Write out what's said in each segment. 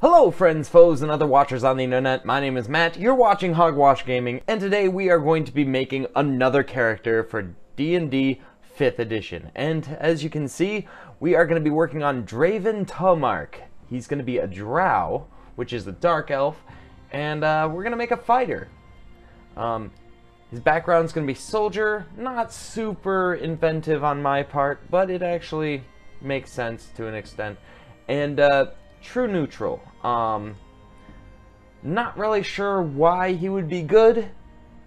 Hello friends, foes, and other watchers on the internet. My name is Matt, you're watching Hogwash Gaming, and today we are going to be making another character for D&D 5th edition. And as you can see, we are going to be working on Draven Tomark. He's going to be a Drow, which is the Dark Elf, and we're going to make a fighter. His background's going to be soldier, not super inventive on my part, but it actually makes sense to an extent. And true neutral. Not really sure why he would be good,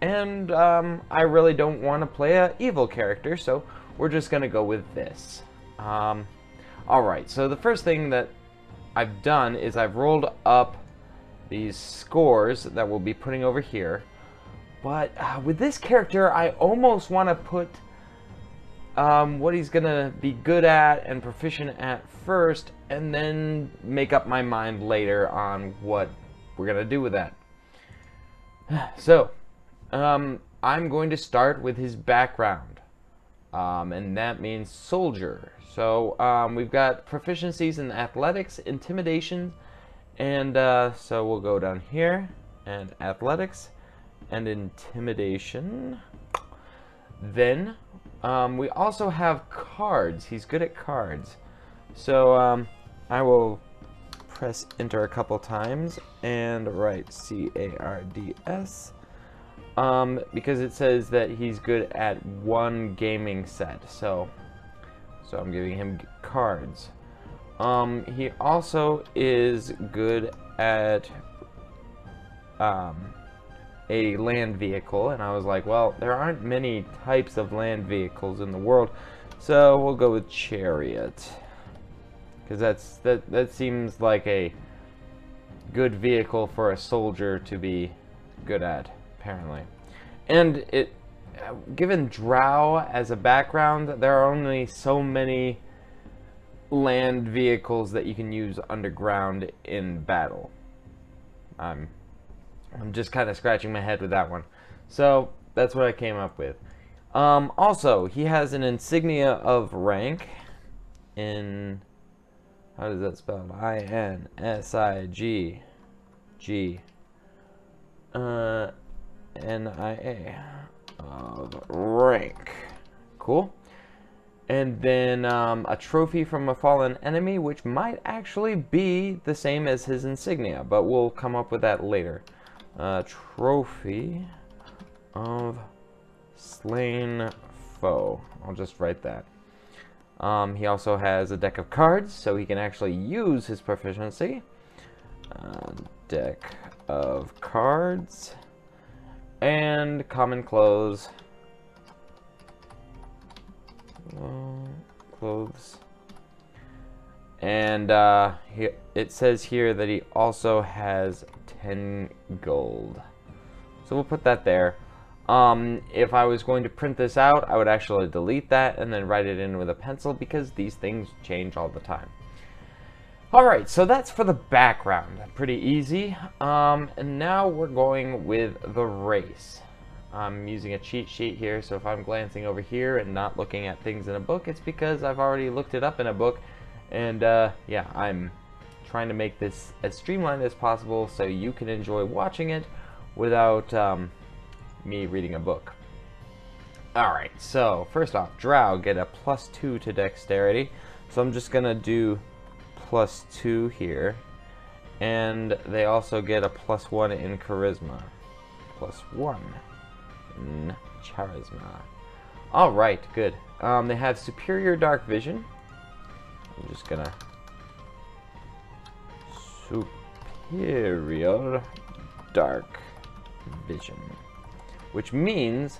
and I really don't want to play an evil character, so we're just gonna go with this. Alright, so the first thing that I've done is I've rolled up these scores that we'll be putting over here, but with this character I almost want to put what he's gonna be good at and proficient at first, and then make up my mind later on what we're gonna do with that. So, I'm going to start with his background, and that means soldier. So, we've got proficiencies in athletics, intimidation, and so we'll go down here, and athletics, and intimidation. Then, we also have cards. He's good at cards. So, I will press enter a couple times and write C-A-R-D-S, because it says that he's good at one gaming set. So I'm giving him cards. He also is good at a land vehicle, and I was like, well, there aren't many types of land vehicles in the world, so we'll go with chariot, because that seems like a good vehicle for a soldier to be good at, apparently. And it, given Drow as a background, there are only so many land vehicles that you can use underground in battle. I'm just kind of scratching my head with that one. So, that's what I came up with. Also, he has an insignia of rank in... How does that spell? I-N-S-I-G-G. N-I-A. Of rank. Cool. And then a trophy from a fallen enemy, which might actually be the same as his insignia, but we'll come up with that later. Trophy of slain foe. I'll just write that. He also has a deck of cards, so he can actually use his proficiency. Deck of cards. And common clothes. Clothes. And it says here that he also has 10 gold. So we'll put that there. If I was going to print this out, I would actually delete that and then write it in with a pencil, because these things change all the time. Alright, so that's for the background. Pretty easy. And now we're going with the race. I'm using a cheat sheet here, so if I'm glancing over here and not looking at things in a book, it's because I've already looked it up in a book. And yeah, I'm trying to make this as streamlined as possible so you can enjoy watching it without me reading a book. Alright, so first off, Drow get a +2 to dexterity, so I'm just gonna do +2 here, and they also get a +1 in charisma, +1 in charisma. Alright, good. They have superior dark vision. I'm just gonna superior dark vision, which means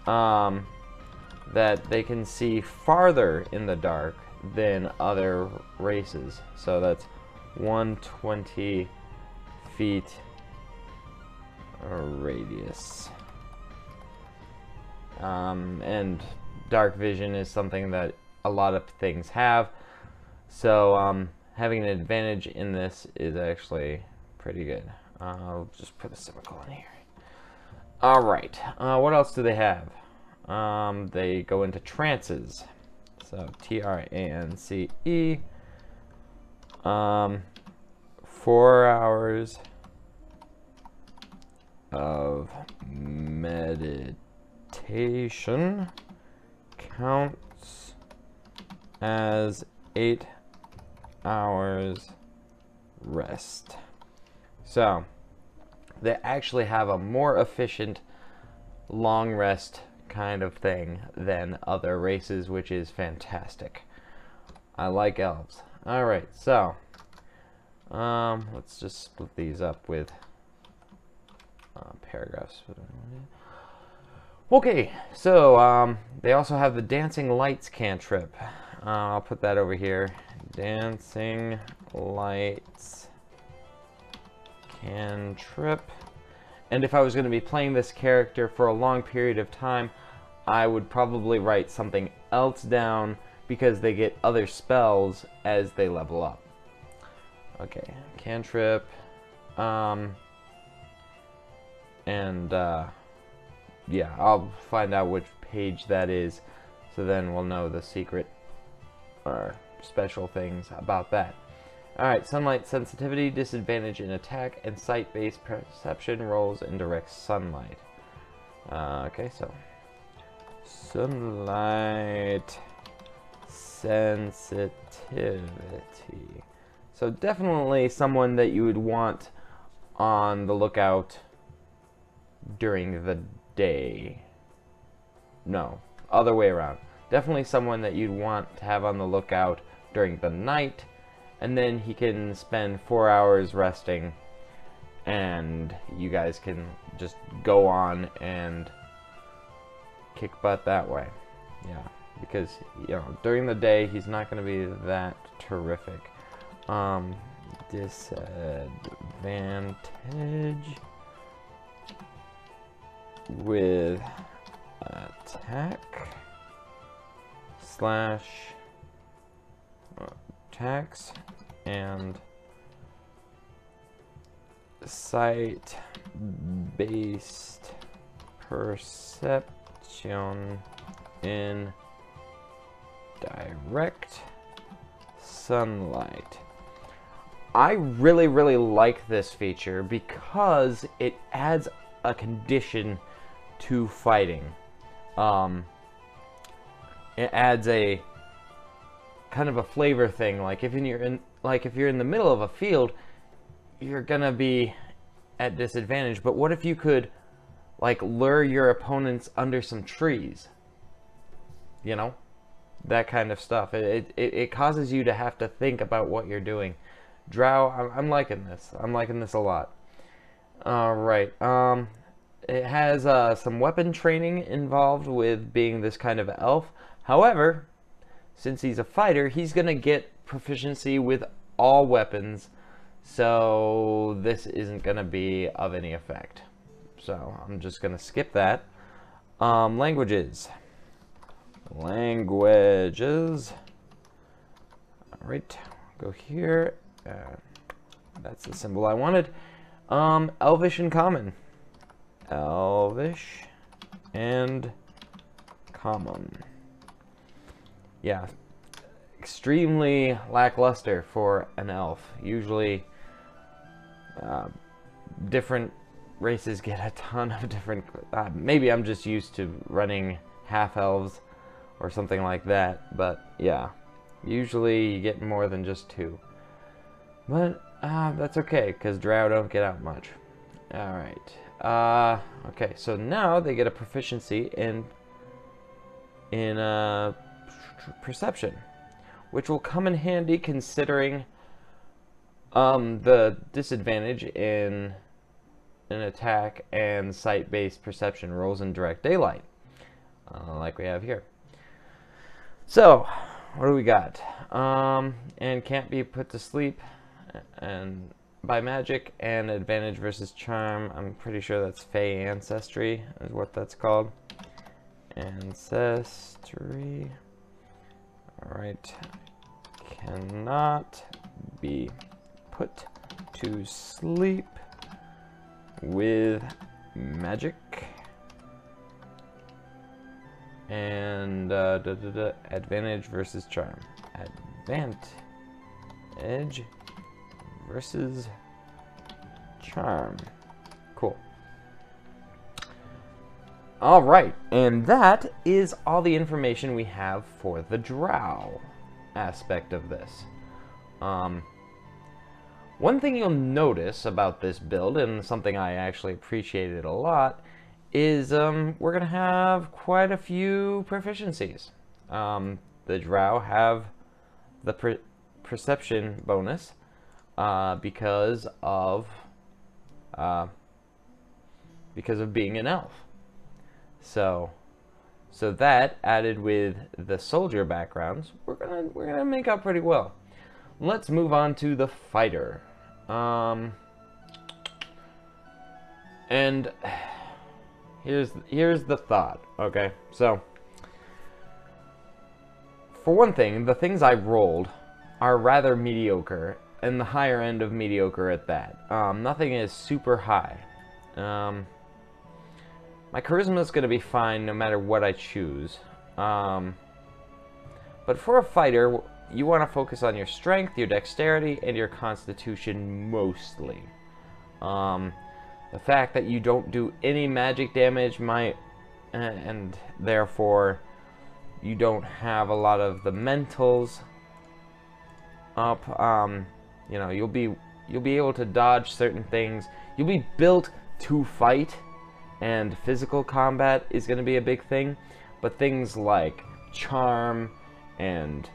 that they can see farther in the dark than other races. So that's 120 feet radius. And dark vision is something that a lot of things have. So having an advantage in this is actually pretty good. I'll just put a semicolon here. Alright, what else do they have? They go into trances. So, T-R-A-N-C-E. 4 hours of meditation counts as 8 hours rest. So they actually have a more efficient long rest kind of thing than other races, which is fantastic. I like elves. Alright, so let's just split these up with paragraphs. Okay, so they also have the Dancing Lights cantrip. I'll put that over here. Dancing Lights cantrip. And if I was going to be playing this character for a long period of time, I would probably write something else down because they get other spells as they level up. Okay, cantrip. Yeah, I'll find out which page that is, so then we'll know the secret or special things about that. Alright, sunlight sensitivity, disadvantage in attack, and sight-based perception rolls in direct sunlight. Okay, so sunlight sensitivity. So definitely someone that you would want on the lookout during the day. No, other way around. Definitely someone that you'd want to have on the lookout during the night, and then he can spend 4 hours resting, and you guys can just go on and kick butt that way. Yeah, because, you know, during the day he's not going to be that terrific. Disadvantage with attack / attacks and sight-based perception in direct sunlight. I really like this feature because it adds a condition to fighting. It adds a kind of a flavor thing. Like if you're in the middle of a field, you're gonna be at disadvantage. But what if you could like lure your opponents under some trees? You know, that kind of stuff. It causes you to have to think about what you're doing. Drow, I'm liking this. I'm liking this a lot. Alright, it has some weapon training involved with being this kind of elf. However, since he's a fighter, he's going to get proficiency with all weapons, so this isn't going to be of any effect. So I'm just going to skip that. Languages. Languages. Alright, go here. That's the symbol I wanted. Elvish and Common. Elvish and Common. Yeah, extremely lackluster for an elf. Usually, different races get a ton of different... maybe I'm just used to running half-elves or something like that, but yeah. Usually you get more than just 2. But that's okay, because Drow don't get out much. Alright. Okay, so now they get a proficiency in perception, which will come in handy considering the disadvantage in an attack and sight-based perception rolls in direct daylight, like we have here. So, what do we got? And can't be put to sleep and by magic, and advantage versus charm. I'm pretty sure that's Fey Ancestry is what that's called. Ancestry. Alright. Cannot be put to sleep with magic. And advantage versus charm. Advantage versus charm. Cool. Alright, and that is all the information we have for the Drow aspect of this. One thing you'll notice about this build, and something I actually appreciated a lot, is we're going to have quite a few proficiencies. The Drow have the perception bonus because of being an elf. So that added with the soldier backgrounds, we're gonna make out pretty well. Let's move on to the fighter. And here's the thought. Okay, so for one thing, the things I rolled are rather mediocre, and the higher end of mediocre at that. Nothing is super high. My charisma is going to be fine no matter what I choose. But for a fighter, you want to focus on your strength, your dexterity, and your constitution mostly. The fact that you don't do any magic damage might, and therefore you don't have a lot of the mentals up. You know, you'll be able to dodge certain things. You'll be built to fight. And physical combat is going to be a big thing, but things like charm and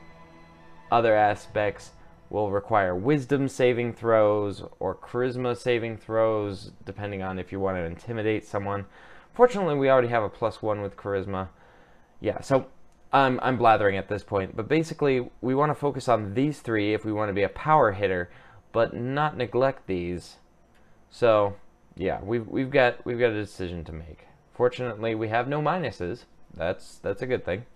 other aspects will require wisdom saving throws or charisma saving throws, depending on if you want to intimidate someone. Fortunately, we already have a +1 with charisma. Yeah, so I'm blathering at this point, but basically we want to focus on these three if we want to be a power hitter, but not neglect these. So yeah, we've got a decision to make. Fortunately, we have no minuses. That's a good thing.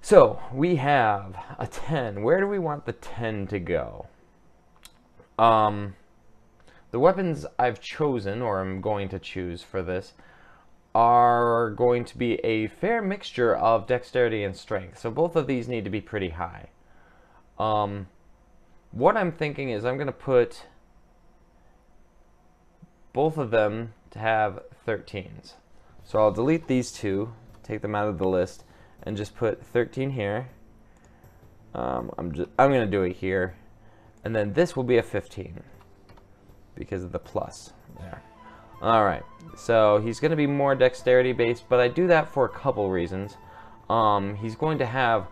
So we have a 10. Where do we want the 10 to go? The weapons I've chosen, or I'm going to choose for this, are going to be a fair mixture of dexterity and strength. So both of these need to be pretty high. What I'm thinking is I'm going to put both of them to have 13s. So I'll delete these two, take them out of the list, and just put 13 here. I'm going to do it here, and then this will be a 15 because of the plus there. All right, so he's going to be more dexterity based, but I do that for a couple reasons. He's going to have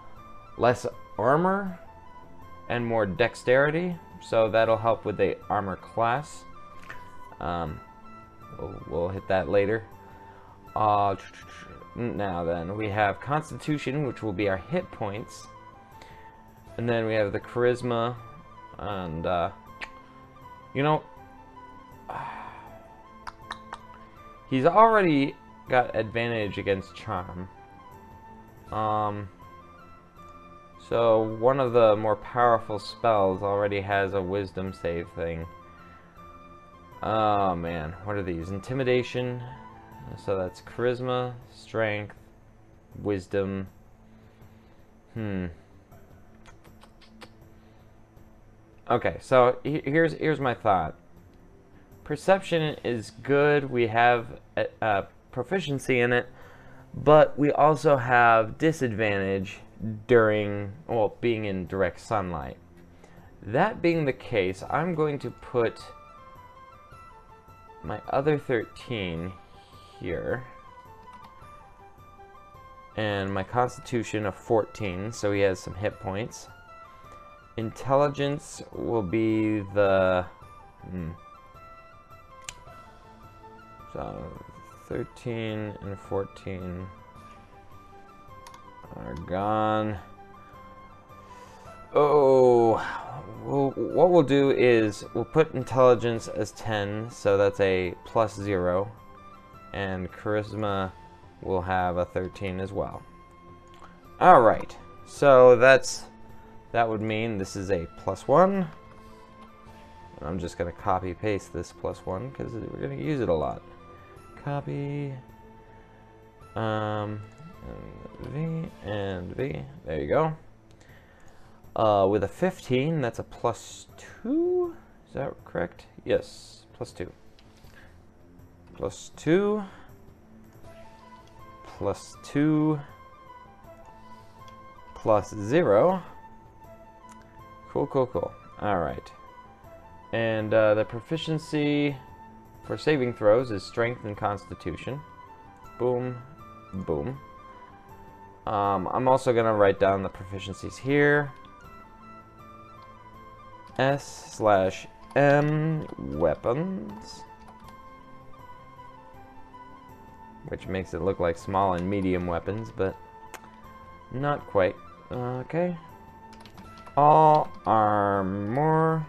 less armor and more dexterity, so that'll help with the armor class. We'll hit that later. Now then, we have Constitution, which will be our hit points, and then we have the Charisma, and you know, he's already got advantage against Charm. So one of the more powerful spells already has a Wisdom save thing. Oh man, what are these? Intimidation. So that's Charisma, Strength, Wisdom. Okay, so here's my thought. Perception is good. We have proficiency in it, but we also have disadvantage during, well, being in direct sunlight. That being the case, I'm going to put my other 13 here, and my Constitution of 14, so he has some hit points. Intelligence will be the so 13 and 14 are gone. Oh, well, what we'll do is we'll put intelligence as 10, so that's a +0, and charisma will have a 13 as well. All right, so that would mean this is a +1. I'm just going to copy paste this +1 because we're going to use it a lot. Copy, V and V. There you go. With a 15, that's a +2. Is that correct? Yes, +2. +2. +2. +0. Cool, cool, cool. Alright. And the proficiency for saving throws is strength and constitution. Boom. Boom. I'm also going to write down the proficiencies here. S/M weapons. Which makes it look like small and medium weapons, but not quite. Okay. All armor.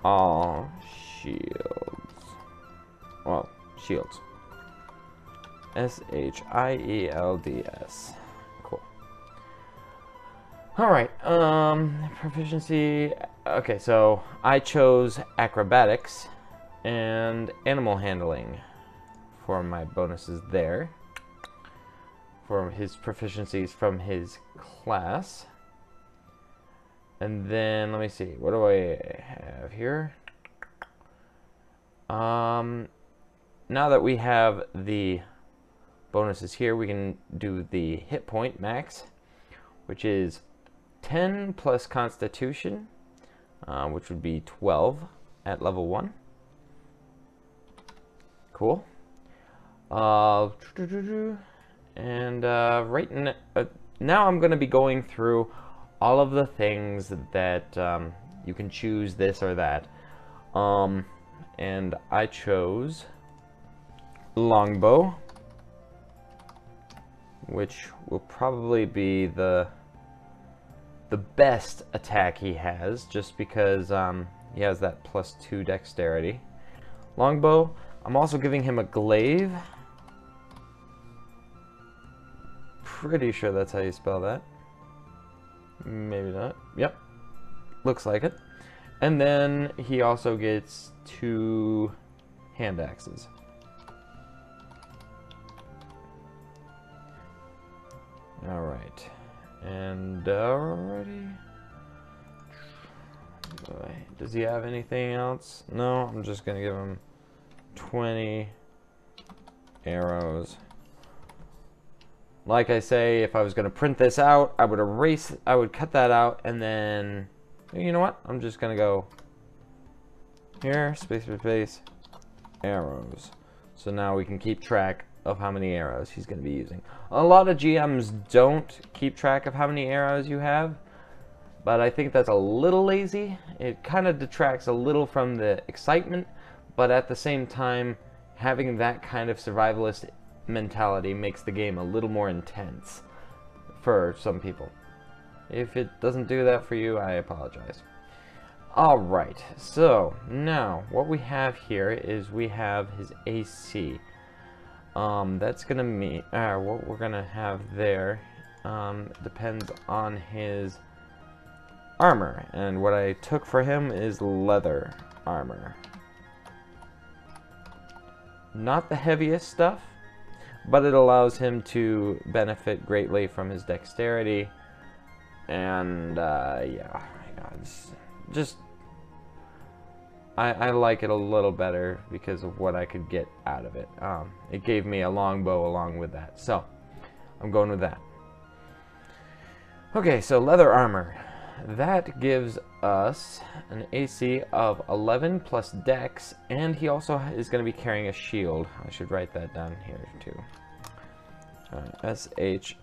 All shields. Well, shields. SHIELDS. Cool. Alright, proficiency. Okay, so I chose acrobatics and animal handling for my bonuses there. For his proficiencies from his class. And then, let me see, what do I have here? Now that we have the bonuses here, we can do the hit point max, which is 10 plus constitution, which would be 12 at level 1. Cool. And now I'm going to be going through all of the things that you can choose this or that. And I chose Longbow, which will probably be the best attack he has, just because he has that +2 dexterity. Longbow. I'm also giving him a glaive. Pretty sure that's how you spell that. Maybe not. Yep. Looks like it. And then he also gets 2 hand axes. Alright. And alrighty. Does he have anything else? No, I'm just gonna give him 20 arrows. Like I say, if I was gonna print this out, I would cut that out, and then, you know what? I'm just gonna go here, space, arrows. So now we can keep track of how many arrows he's gonna be using. A lot of GMs don't keep track of how many arrows you have, but I think that's a little lazy. It kind of detracts a little from the excitement, but at the same time, having that kind of survivalist mentality makes the game a little more intense for some people. If it doesn't do that for you, I apologize. Alright, so now what we have here is we have his AC. That's gonna mean what we're gonna have there depends on his armor, and what I took for him is leather armor. Not the heaviest stuff, but it allows him to benefit greatly from his dexterity, and yeah, it's just I like it a little better because of what I could get out of it. It gave me a longbow along with that, so I'm going with that. Okay, so leather armor. That gives us an AC of 11 plus dex, and he also is going to be carrying a shield. I should write that down here too. SHIELD.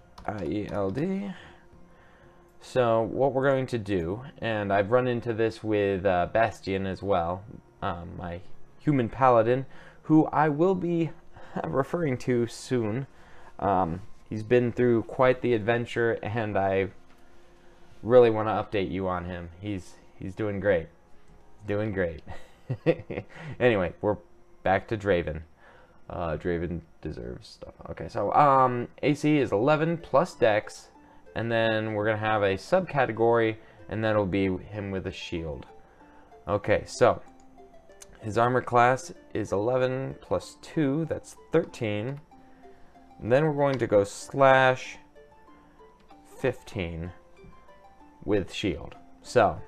So what we're going to do, and I've run into this with Bastion as well, my human paladin, who I will be referring to soon. He's been through quite the adventure, and I really want to update you on him. He's doing great. Doing great. Anyway, we're back to Draven. Draven deserves stuff. Okay, so AC is 11 plus dex, and then we're gonna have a subcategory, and that'll be him with a shield. Okay, so his armor class is 11 plus 2, that's 13. And then we're going to go /15. with shield. So,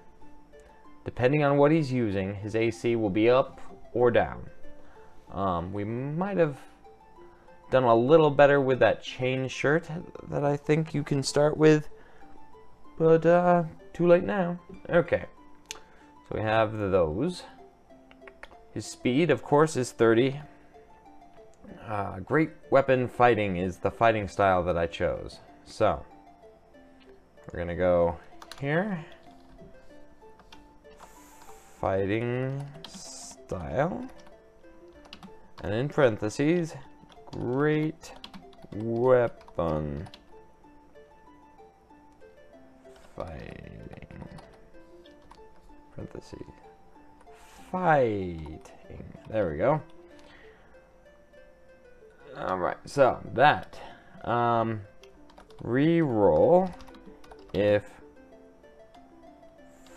depending on what he's using, his AC will be up or down. We might have done a little better with that chain shirt that I think you can start with, but too late now. Okay, so we have those. His speed, of course, is 30. Great weapon fighting is the fighting style that I chose. So, we're gonna go here. Fighting style. And in parentheses, great weapon fighting. Parentheses. Fighting. There we go. Alright, so that. Reroll if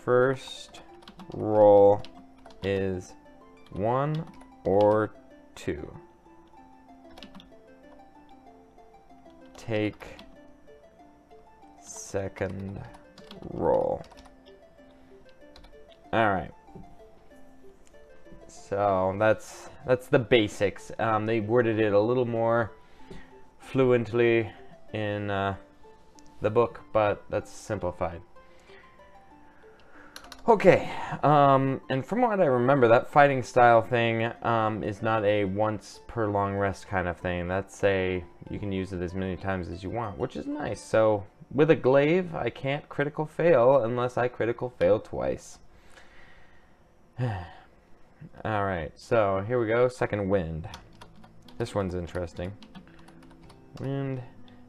first roll is 1 or 2. Take second roll. Alright. So that's the basics. They worded it a little more fluently in the book, but that's simplified. Okay, and from what I remember, that fighting style thing is not a once per long rest kind of thing. That's you can use it as many times as you want, which is nice. So with a glaive, I can't critical fail unless I critical fail twice. Alright, so here we go, second wind. This one's interesting. Wind.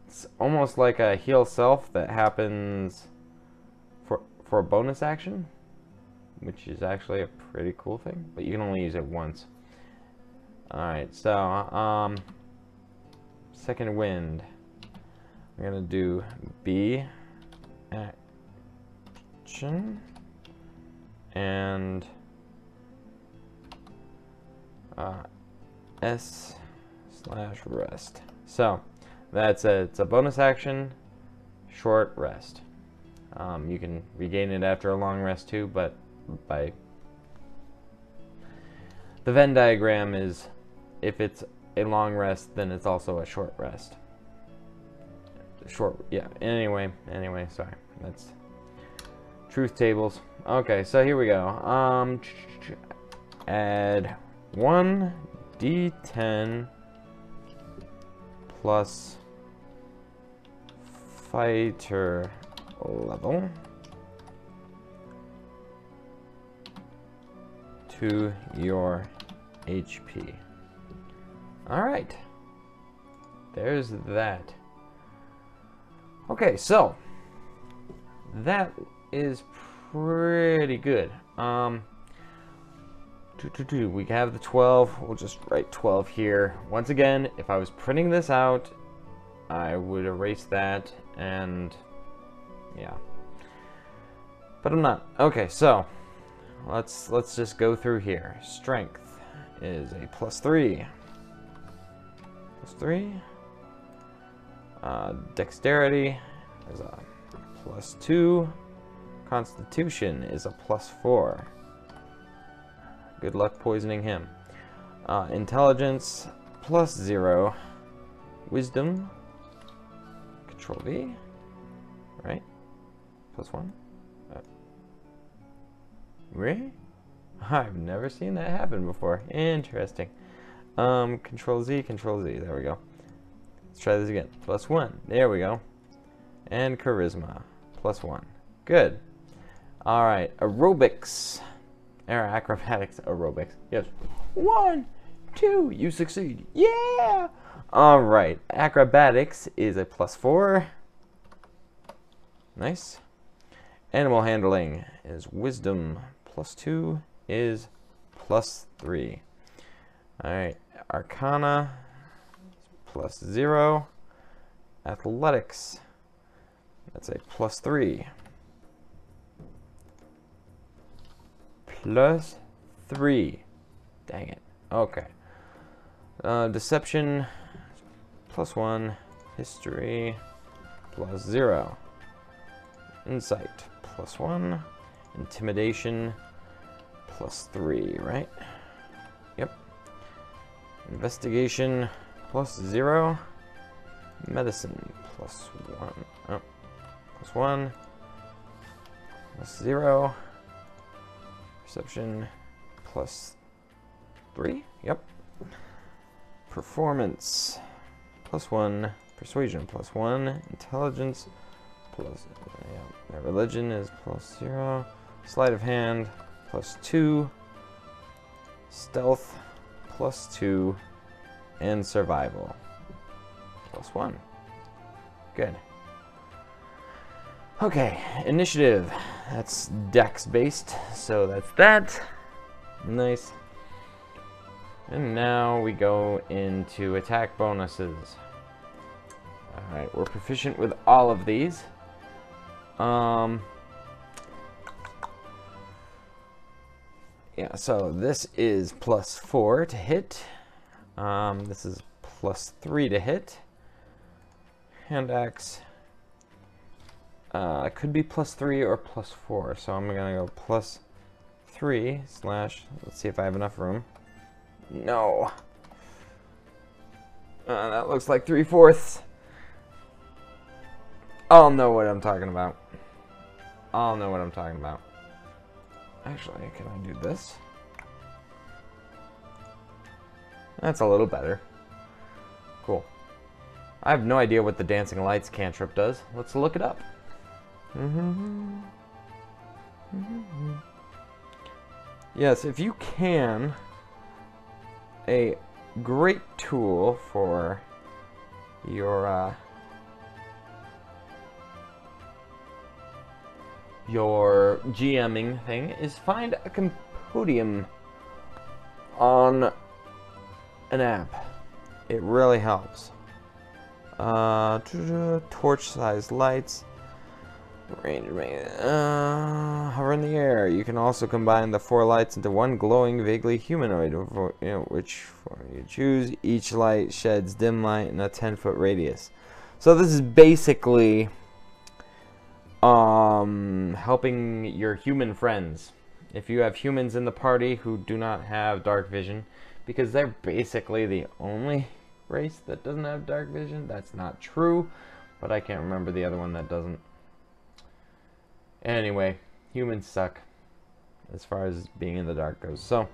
It's almost like a heal self that happens for a bonus action, which is actually a pretty cool thing, but you can only use it once. Alright, so second wind. I'm gonna do B action and S/rest. So it's a bonus action, short rest. You can regain it after a long rest too, but by the Venn diagram is if it's a long rest, then it's also a short rest. Yeah. Anyway, sorry. That's truth tables. Okay, so here we go. Add 1d10 plus fighter level to your HP. Alright. There's that. Okay, so that is pretty good. We have the 12. We'll just write 12 here. Once again, if I was printing this out, I would erase that and yeah. But I'm not. Okay, so let's just go through here. Strength is a +3. +3. Dexterity is a +2. Constitution is a +4. Good luck poisoning him. Intelligence +0. Wisdom. Control V. Right? +1. Really? I've never seen that happen before. Interesting. Control Z. There we go. Let's try this again. +1. There we go. And charisma. +1. Good. Alright. Aerobics. Acrobatics. Aerobics. Yes. 1, 2. You succeed. Yeah! Alright. Acrobatics is a +4. Nice. Animal handling is wisdom. +2 is +3. Alright. Arcana +0. Athletics. That's a +3. +3. Dang it. Okay. Deception +1. History +0. Insight +1. Intimidation, +3, right? Yep. Investigation, +0. Medicine, +1. Oh, +1. +0. Perception, +3. Yep. Performance, +1. Persuasion, +1. Intelligence, yeah. Religion is +0. Sleight of hand, +2. Stealth, +2. And survival, +1. Good. Okay, initiative. That's dex based, so that's that. Nice. And now we go into attack bonuses. Alright, we're proficient with all of these. Yeah, so this is +4 to hit. This is +3 to hit. Hand axe. It could be +3 or +4, so I'm gonna go +3 slash. Let's see if I have enough room. No. That looks like 3/4. I'll know what I'm talking about. I'll know what I'm talking about. Actually, can I do this? That's a little better. Cool. I have no idea what the Dancing Lights cantrip does. Let's look it up. Yes, if you can, a great tool for your GMing thing is find a compodium on an app. It really helps. Torch-sized lights. Range, hover in the air. You can also combine the 4 lights into one glowing, vaguely humanoid, which you choose. Each light sheds dim light in a 10-foot radius. So this is basically helping your human friends. If you have humans in the party who do not have dark vision, because they're basically the only race that doesn't have dark vision. That's not true, but I can't remember the other one that doesn't. Anyway, humans suck as far as being in the dark goes. So,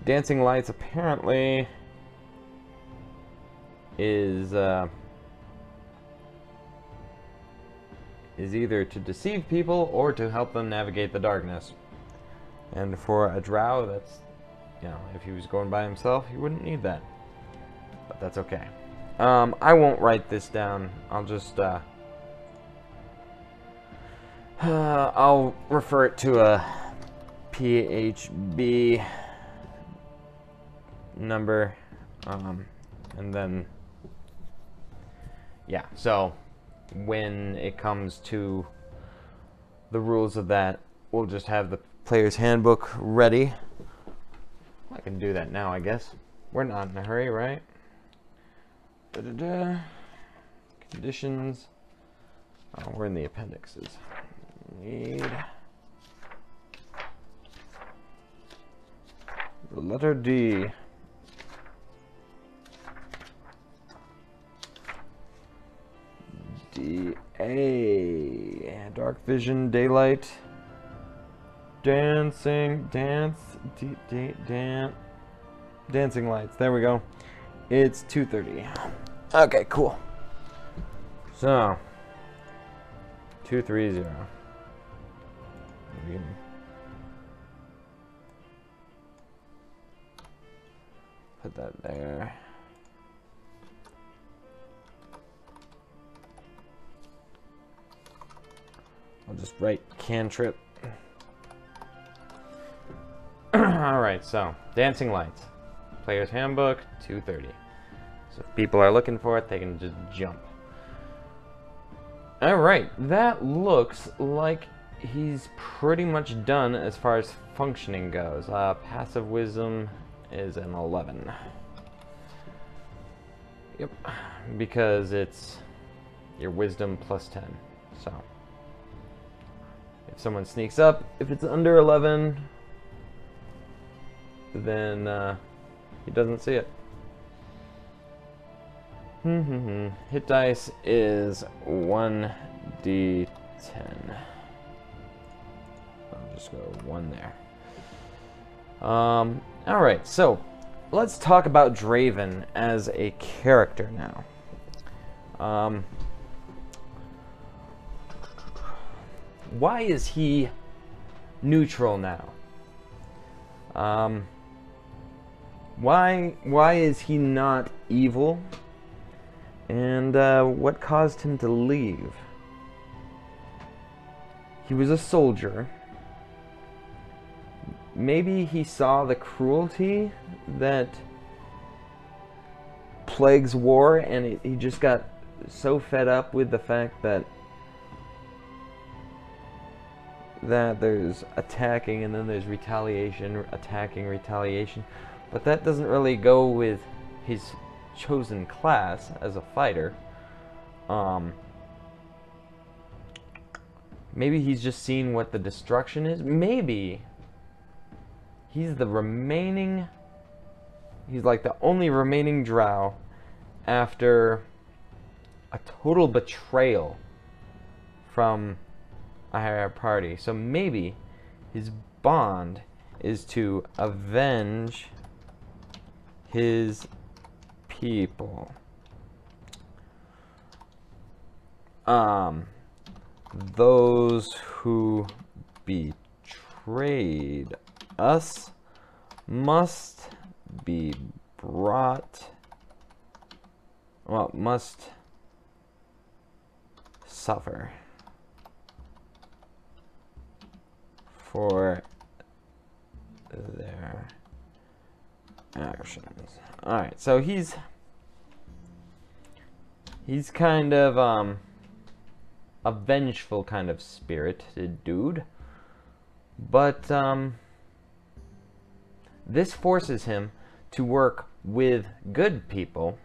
Dancing Lights apparently is either to deceive people or to help them navigate the darkness. And for a Drow, that's, if he was going by himself, he wouldn't need that. But that's okay. I won't write this down. I'll just I'll refer it to a PHB number, and then yeah, so when it comes to the rules of that, we'll just have the player's handbook ready. I can do that now, I guess. We're not in a hurry, right? Conditions. Oh, we're in the appendixes. Need the letter D. D-A. Dark vision, daylight, dancing lights. There we go. It's 2:30. Okay, cool. So 230. Put that there. I'll just write Cantrip. Alright, so Dancing Lights. Player's Handbook, 230. So if people are looking for it, they can just jump. Alright, that looks like he's pretty much done as far as functioning goes. Passive Wisdom is an 11. Yep, because it's your Wisdom plus 10. So, If someone sneaks up, if it's under 11, then he doesn't see it. Hit dice is 1d10. I'll just go 1 there. Alright, so let's talk about Draven as a character now. Why is he neutral now? Why is he not evil? And what caused him to leave? He was a soldier. Maybe he saw the cruelty that plagues war, and he just got so fed up with the fact that there's attacking and then there's retaliation, attacking, retaliation. But that doesn't really go with his chosen class as a fighter. Maybe he's just seen what the destruction is. Maybe he's the remaining... He's like the only remaining Drow after a total betrayal from a higher party. So maybe his bond is to avenge his people. Those who betrayed us must be brought, well, must suffer for their actions. Alright, so he's kind of a vengeful kind of spirited dude, but this forces him to work with good people,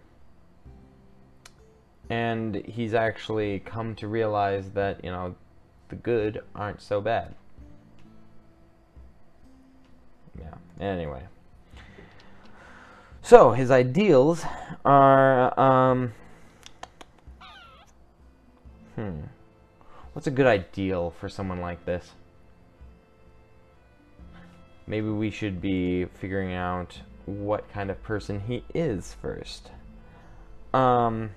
and he's actually come to realize that, you know, the good aren't so bad. Yeah, anyway. So, his ideals are, what's a good ideal for someone like this? Maybe we should be figuring out what kind of person he is first. I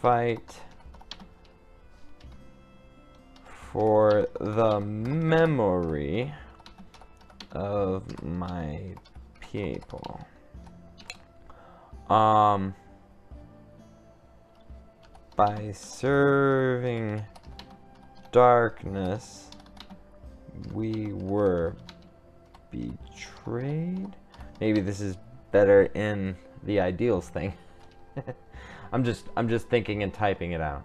fight for the memory of my people. By serving darkness, we were betrayed. Maybe this is better in the ideals thing. I'm just thinking and typing it out.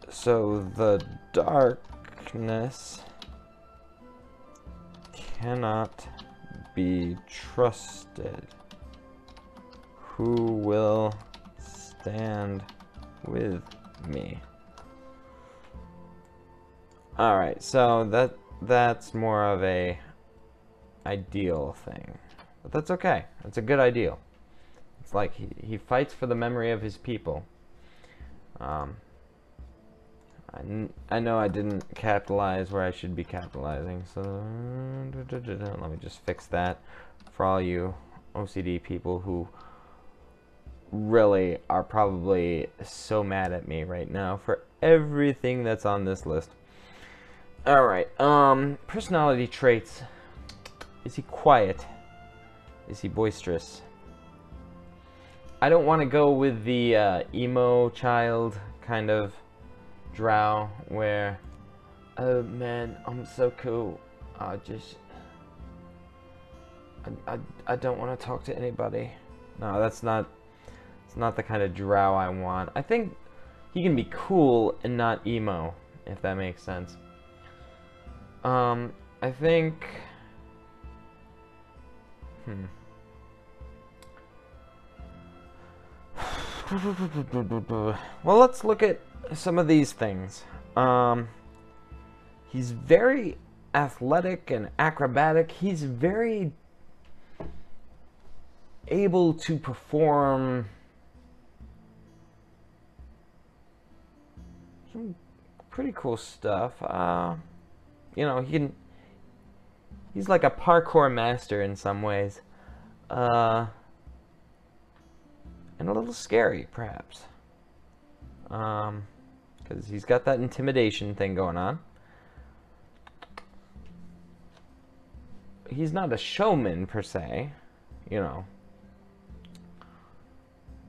So the darkness cannot be trusted. Who will stand with me? Alright, so that's more of a ideal thing. But that's okay. That's a good ideal. It's like he fights for the memory of his people. I know I didn't capitalize where I should be capitalizing, so let me just fix that for all you OCD people who really are probably so mad at me right now for everything that's on this list. Alright, personality traits. Is he quiet? Is he boisterous? I don't want to go with the emo child kind of Drow where, oh man, I'm so cool. I don't want to talk to anybody. No, it's not the kind of Drow I want. I think he can be cool and not emo, if that makes sense. I think well, let's look at some of these things. He's very athletic and acrobatic. He's very able to perform some pretty cool stuff. You know, he's like a parkour master in some ways. And a little scary, perhaps. Because he's got that intimidation thing going on. He's not a showman, per se, you know.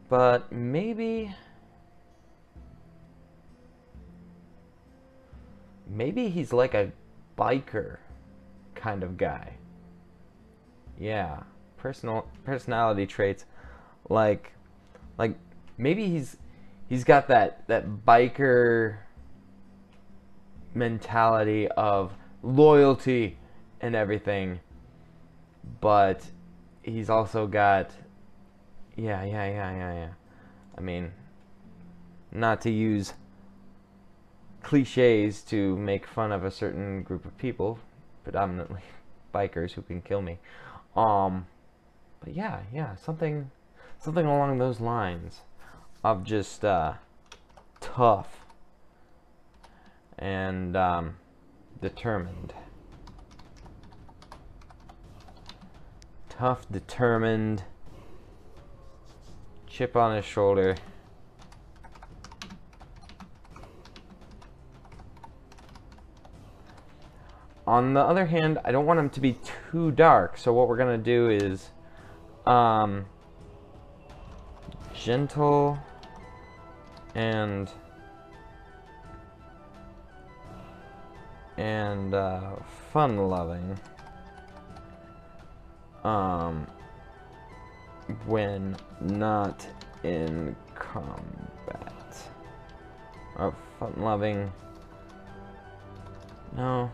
But maybe he's like a biker kind of guy. Yeah, personality traits, like maybe he's got that biker mentality of loyalty and everything, but he's also got yeah. I mean, not to use cliches to make fun of a certain group of people, predominantly bikers who can kill me. But yeah, something along those lines of just tough and determined. Tough, determined, chip on his shoulder. On the other hand, I don't want him to be too dark, so what we're gonna do is gentle and fun-loving when not in combat. Fun-loving. No.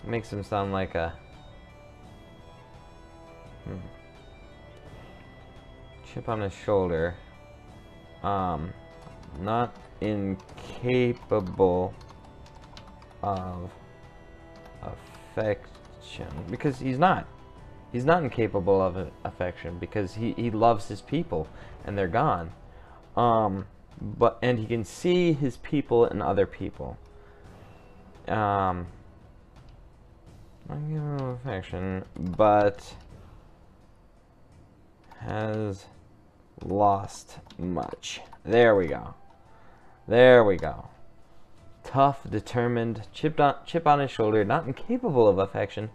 Makes him sound like a chip on his shoulder. Not incapable of affection, because he's not incapable of affection, because he loves his people and they're gone. And he can see his people and other people. Incapable of affection, but has lost much. There we go. Tough, determined, chip on his shoulder, not incapable of affection,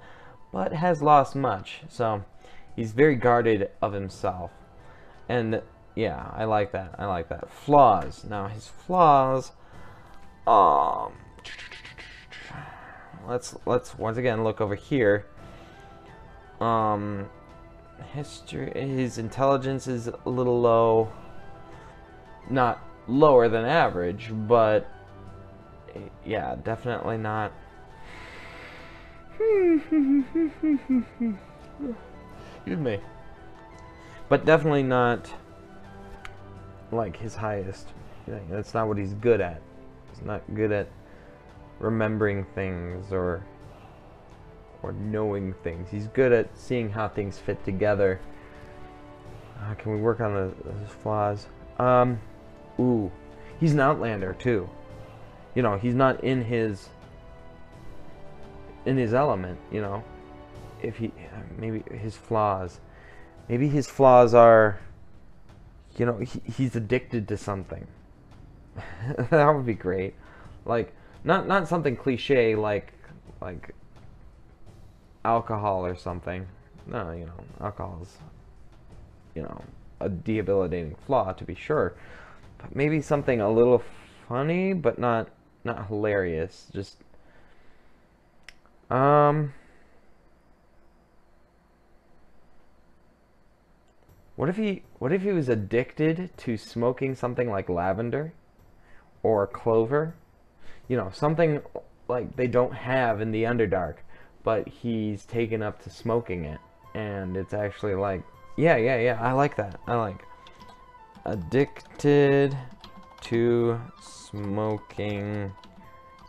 but has lost much. So he's very guarded of himself. And yeah, I like that. Flaws. Now his flaws, let's once again look over here. History, his intelligence is a little low. Not lower than average, but yeah, definitely not. Excuse me. But definitely not like his highest thing. That's not what he's good at. He's not good at remembering things or knowing things. He's good at seeing how things fit together. Can we work on his flaws? Ooh, he's an outlander too. You know, he's not in his element. You know, if maybe his flaws are, you know, he's addicted to something. That would be great. Like not something cliche like alcohol or something. No, you know, alcohol's, you know, a debilitating flaw to be sure. But maybe something a little funny, but not hilarious. Just what if he was addicted to smoking something like lavender or clover? You know, something like they don't have in the Underdark, but he's taken up to smoking it, and it's actually like, yeah, I like that. I like addicted 2 smoking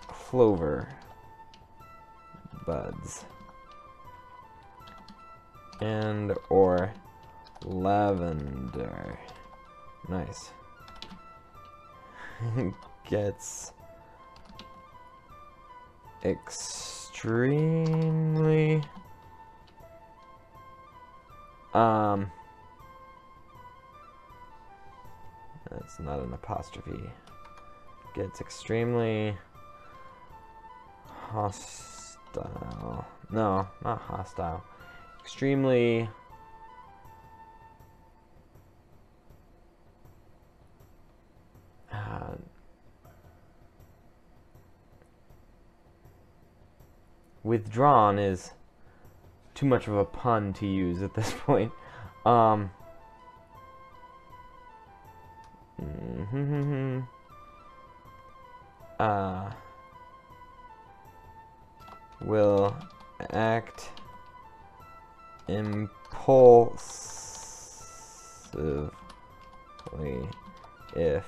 clover buds and or lavender. Nice. Gets extremely that's not an apostrophe. Gets extremely hostile. No, not hostile. Extremely withdrawn is too much of a pun to use at this point. Will act impulsively if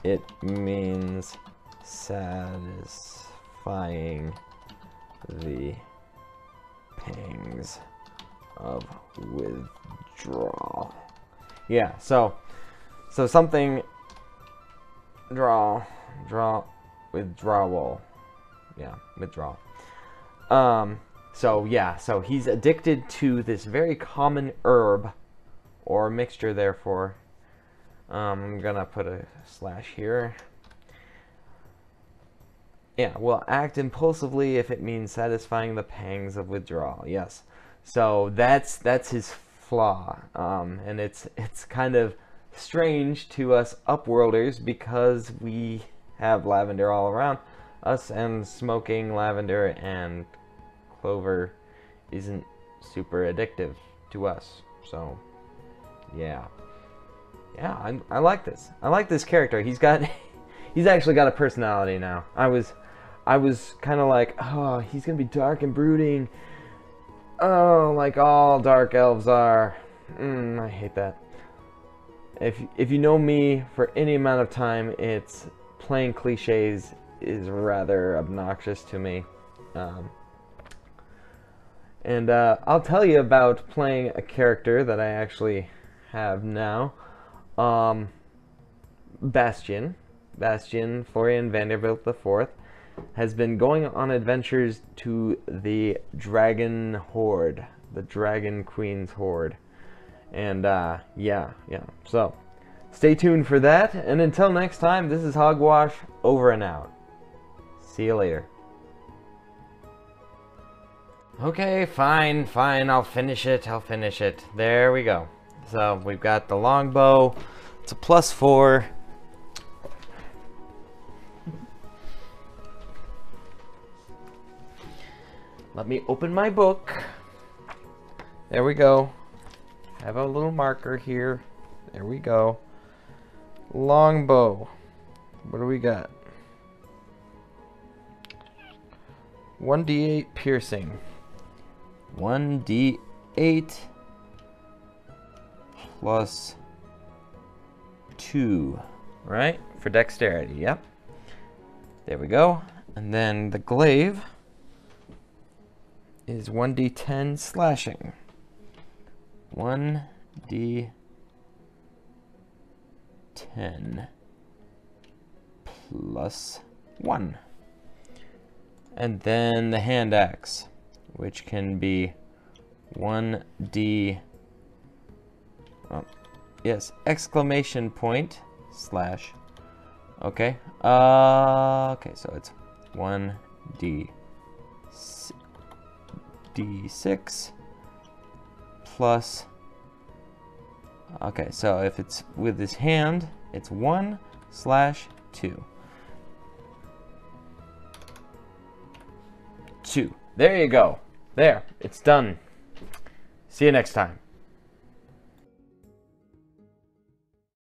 it means satisfying the pangs of withdrawal. Yeah, so something withdrawal. Yeah, withdrawal. So he's addicted to this very common herb or mixture, therefore. I'm gonna put a slash here. Yeah, will act impulsively if it means satisfying the pangs of withdrawal. Yes. So that's his flaw. And it's kind of strange to us upworlders because we have lavender all around us, and smoking lavender and clover isn't super addictive to us. So yeah, I like this. I like this character. He's actually got a personality now. I was kind of like, oh, he's gonna be dark and brooding. Oh, like all dark elves are. I hate that. If you know me for any amount of time, it's playing cliches is rather obnoxious to me. And I'll tell you about playing a character that I actually have now. Bastian Florian Vanderbilt IV has been going on adventures to the Dragon Horde, the Dragon Queen's Horde. And yeah. So stay tuned for that. And until next time, this is Hogwash, over and out. See you later. Okay, fine. I'll finish it. There we go. So we've got the longbow. It's a +4. Let me open my book. There we go. Have a little marker here. There we go. Longbow. What do we got? 1d8 piercing. 1d8 plus 2, right? For dexterity, yep. There we go. And then the glaive is 1d10 slashing. 1d10 plus 1. And then the hand axe, which can be 1d, yes, exclamation point slash, okay, okay, so it's 1d6 plus, okay, so if it's with his hand, it's 1/2. 2. There you go. There, it's done. See you next time.